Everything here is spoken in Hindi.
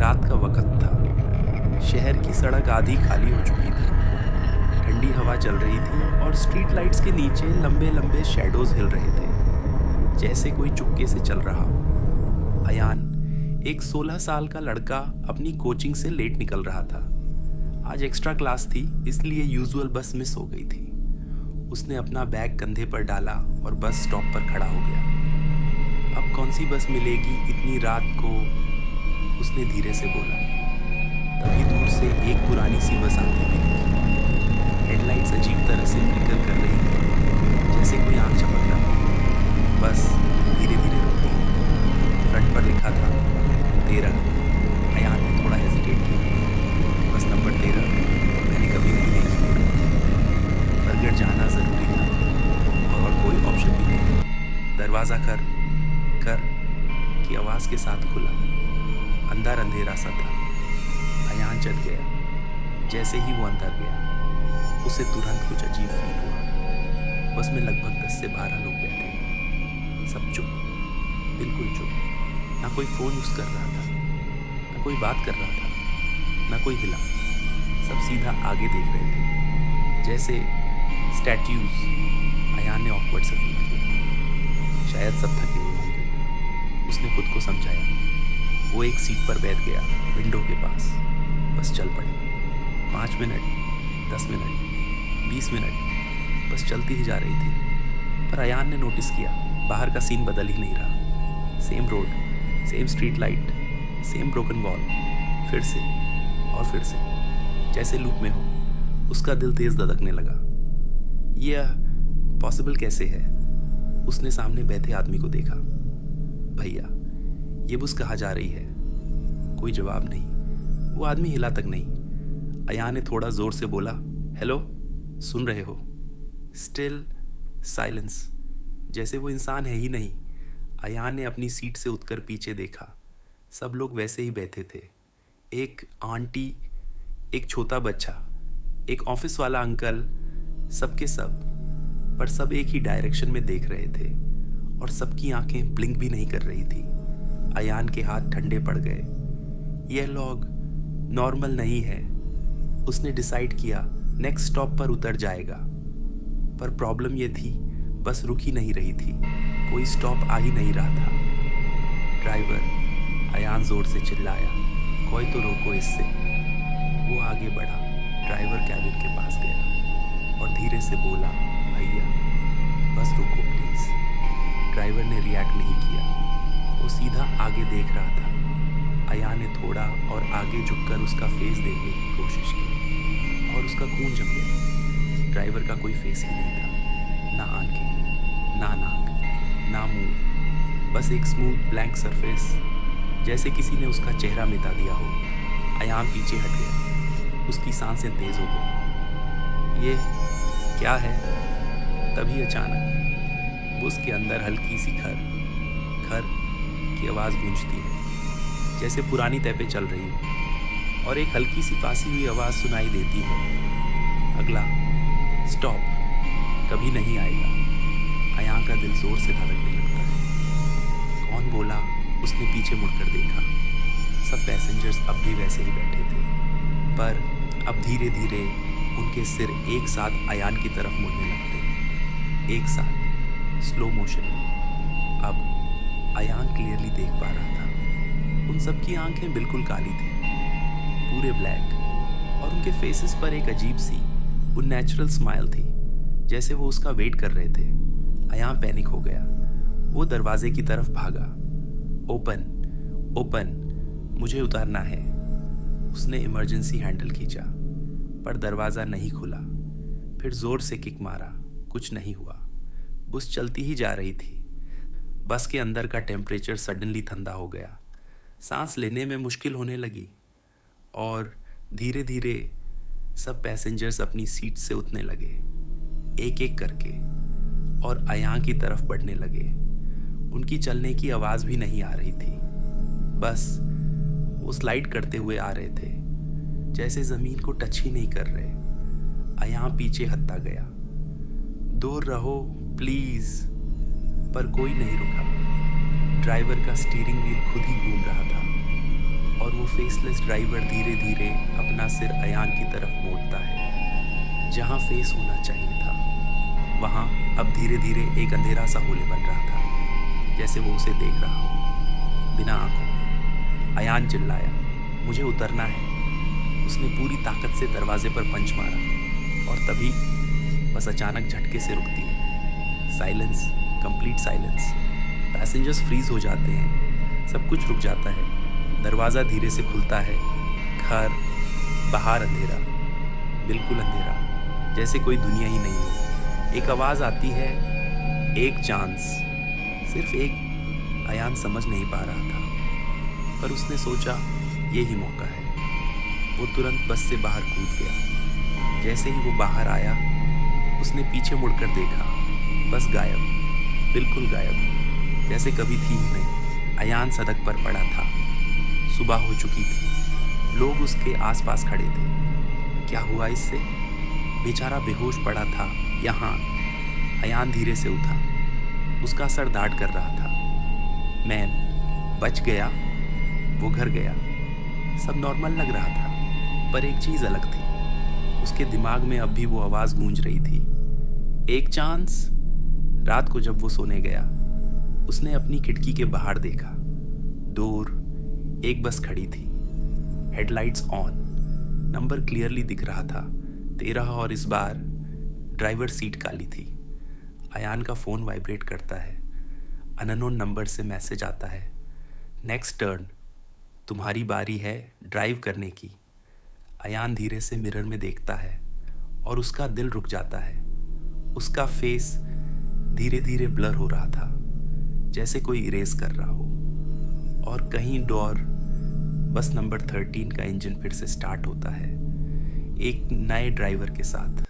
रात का वक्त था। शहर की सड़क आधी खाली हो चुकी थी। ठंडी हवा चल रही थी और स्ट्रीट लाइट्स के नीचे लंबे लंबे शैडोज हिल रहे थे, जैसे कोई चुपके से चल रहा हो। अयान, एक 16 साल का लड़का, अपनी कोचिंग से लेट निकल रहा था। आज एक्स्ट्रा क्लास थी, इसलिए यूजुअल बस मिस हो गई थी। उसने अपना बैग कंधे पर डाला और बस स्टॉप पर खड़ा हो गया। अब कौन सी बस मिलेगी इतनी रात को, उसने धीरे से बोला। तभी दूर से एक पुरानी सी बस आती हुई दिखी। हेडलाइट्स अजीब तरह से फ्लिकर कर रही थी, जैसे कोई आंख चमक रहा हो। बस धीरे धीरे रुकती है। फ्रंट पर लिखा था 13। अयान ने थोड़ा हेजिटेट किया। बस नंबर 13 मैंने कभी नहीं देखी है, पर अगर जाना ज़रूरी था और कोई ऑप्शन भी नहीं। दरवाज़ा कर की आवाज़ के साथ खुला। अंदर अंधेरा सा था। अयान चल गया। जैसे ही वो अंदर गया, उसे तुरंत कुछ अजीब फील हुआ। बस में लगभग 10 से 12 लोग बैठे थे। सब चुप, बिल्कुल चुप। ना कोई फ़ोन यूज़ कर रहा था, ना कोई बात कर रहा था, ना कोई हिला। सब सीधा आगे देख रहे थे, जैसे स्टैट्यूज। अयान ने ऑकवर्ड से फील किया। शायद सब थके हुए होंगे, उसने खुद को समझाया। वो एक सीट पर बैठ गया, विंडो के पास। बस चल पड़ी। 5 मिनट, 10 मिनट, 20 मिनट, बस चलती ही जा रही थी। पर अयान ने नोटिस किया, बाहर का सीन बदल ही नहीं रहा। Same road, same street light, same broken wall. फिर से और फिर से, जैसे लूप में हो। उसका दिल तेज धड़कने लगा। यह पॉसिबल कैसे है? उसने सामने बैठे आदमी को देखा। भैया, ये बस कहाँ जा रही है? कोई जवाब नहीं। वो आदमी हिला तक नहीं। अयान ने थोड़ा जोर से बोला, हेलो, सुन रहे हो? स्टिल साइलेंस, जैसे वो इंसान है ही नहीं। अयान ने अपनी सीट से उठकर पीछे देखा। सब लोग वैसे ही बैठे थे। एक आंटी, एक छोटा बच्चा, एक ऑफिस वाला अंकल, सबके सब। पर सब एक ही डायरेक्शन में देख रहे थे और सबकी आंखें ब्लिंक भी नहीं कर रही थी। अयान के हाथ ठंडे पड़ गए। यह लोग नॉर्मल नहीं है। उसने डिसाइड किया नेक्स्ट स्टॉप पर उतर जाएगा। पर प्रॉब्लम यह थी, बस रुक ही नहीं रही थी। कोई स्टॉप आ ही नहीं रहा था। ड्राइवर, अयान जोर से चिल्लाया, कोई तो रोको इससे। वो आगे बढ़ा, ड्राइवर कैबिन के पास गया और धीरे से बोला, भैया बस रुको प्लीज़। ड्राइवर ने रिएक्ट नहीं किया। वो सीधा आगे देख रहा था। अयान ने थोड़ा और आगे झुककर उसका फेस देखने की कोशिश की और उसका खून जम गया। ड्राइवर का कोई फेस ही नहीं था, ना आंखें, ना नाक, ना मुंह, बस एक स्मूथ ब्लैंक सरफेस, जैसे किसी ने उसका चेहरा मिटा दिया हो। अयान पीछे हट गया। उसकी सांसें तेज हो गई। ये क्या है? तभी अचानक उसके अंदर हल्की सी खर की आवाज़ गूंजती है, जैसे पुरानी तय पे चल रही हो, और एक हल्की सी फांसी हुई आवाज़ सुनाई देती है, अगला स्टॉप कभी नहीं आएगा। अयान का दिल जोर से धड़कने लगता है। कौन बोला? उसने पीछे मुड़कर देखा। सब पैसेंजर्स अब भी वैसे ही बैठे थे, पर अब धीरे धीरे उनके सिर एक साथ अयान की तरफ मुड़ने लगते हैं, एक साथ, स्लो मोशन में। अब अयान क्लियरली देख पा रहा था। उन सब की आंखें बिल्कुल काली थी, पूरे ब्लैक, और उनके फेसेस पर एक अजीब सी अननेचुरल स्माइल थी, जैसे वो उसका वेट कर रहे थे। अयान पैनिक हो गया। वो दरवाजे की तरफ भागा। ओपन, ओपन, मुझे उतारना है। उसने इमरजेंसी हैंडल खींचा, पर दरवाज़ा नहीं खुला। फिर ज़ोर से किक मारा, कुछ नहीं हुआ। बस चलती ही जा रही थी। बस के अंदर का टेम्परेचर सडनली ठंडा हो गया। सांस लेने में मुश्किल होने लगी और धीरे धीरे सब पैसेंजर्स अपनी सीट से उठने लगे, एक एक करके, और अयान की तरफ बढ़ने लगे। उनकी चलने की आवाज़ भी नहीं आ रही थी, बस वो स्लाइड करते हुए आ रहे थे, जैसे ज़मीन को टच ही नहीं कर रहे। अयान पीछे हटता गया, दूर रहो प्लीज़, पर कोई नहीं रुका। ड्राइवर का स्टीयरिंग व्हील खुद ही घूम रहा था। और वो फेसलेस ड्राइवर धीरे धीरे अपना सिर अयान की तरफ मोड़ता है। जहाँ फेस होना चाहिए था वहाँ अब धीरे धीरे एक अंधेरा सा होले बन रहा था, जैसे वो उसे देख रहा हो बिना आंखों में। अयान चिल्लाया, मुझे उतरना है। उसने पूरी ताकत से दरवाजे पर पंच मारा और तभी बस अचानक झटके से रुकती है। Silence, complete silence. Passengers freeze हो जाते हैं, सब कुछ रुक जाता है। दरवाज़ा धीरे से खुलता है। घर, बाहर अंधेरा, बिल्कुल अंधेरा, जैसे कोई दुनिया ही नहीं हो। एक आवाज़ आती है, एक चांस, सिर्फ एक। अयान समझ नहीं पा रहा था, पर उसने सोचा ये ही मौका है। वो तुरंत बस से बाहर कूद गया। जैसे ही वो बाहर आया उसने पीछे मुड़कर देखा, बस गायब, बिल्कुल गायब, जैसे कभी थी ही नहीं। अयान सड़क पर पड़ा था। सुबह हो चुकी थी। लोग उसके आसपास खड़े थे। क्या हुआ इससे? बेचारा बेहोश पड़ा था यहाँ। अयान धीरे से उठा। उसका सर दाढ़ कर रहा था। मैन बच गया। वो घर गया। सब नॉर्मल लग रहा था, पर एक चीज़ अलग थी। उसके दिमाग में अब भी वो आवाज़ गूंज रही थी, एक चांस। रात को जब वो सोने गया उसने अपनी खिड़की के बाहर देखा। दूर एक बस खड़ी थी, हेडलाइट्स ऑन, नंबर क्लियरली दिख रहा था 13, और इस बार ड्राइवर सीट काली थी। अयान का फ़ोन वाइब्रेट करता है। अननोन नंबर से मैसेज आता है, नेक्स्ट टर्न, तुम्हारी बारी है ड्राइव करने की। अयान धीरे से मिरर में देखता है और उसका दिल रुक जाता है। उसका फेस धीरे धीरे ब्लर हो रहा था, जैसे कोई इरेज कर रहा हो। और कहीं डोर, बस नंबर 13 का इंजन फिर से स्टार्ट होता है, एक नए ड्राइवर के साथ।